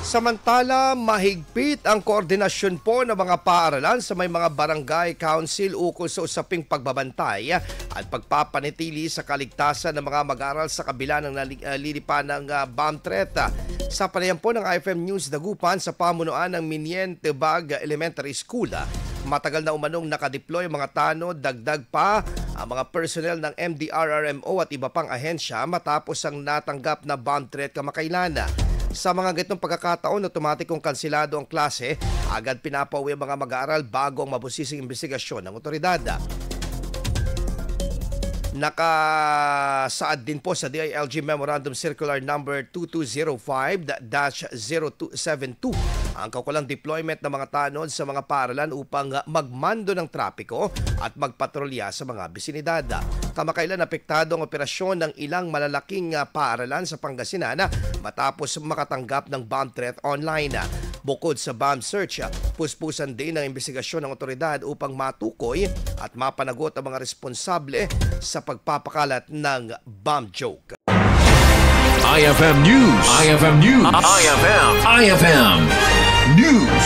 Samantala, mahigpit ang koordinasyon po ng mga paaralan sa may mga barangay council ukol sa usaping pagbabantay at pagpapanitili sa kaligtasan ng mga mag-aaral sa kabila ng nalilipan ng bomb threat. Sa panayam po ng IFM News Dagupan sa pamunuan ng Minien Tebag Elementary School, matagal na umanong nakadeploy mga tanod, dagdag pa ang mga personnel ng MDRRMO at iba pang ahensya matapos ang natanggap na bomb threat kamakailan. Sa mga ganitong pagkakataon, otomatikong kansilado ang klase, agad pinapauwi ang mga mag-aaral bago ang mabusising investigasyon ng otoridad. Nakasaad din po sa DILG Memorandum Circular Number 2205-0272 ang kaukulang deployment ng mga tanod sa mga paaralan upang magmando ng trapiko at magpatrolya sa mga bisinidad. Kamakailan apektado ang operasyon ng ilang malalaking paaralan sa Pangasinan matapos makatanggap ng bomb threat online. Bukod sa bomb search, puspusan din ang investigasyon ng otoridad upang matukoy at mapanagot ang mga responsable sa pagpapakalat ng bomb joke. IFM News. IFM News. IFM News.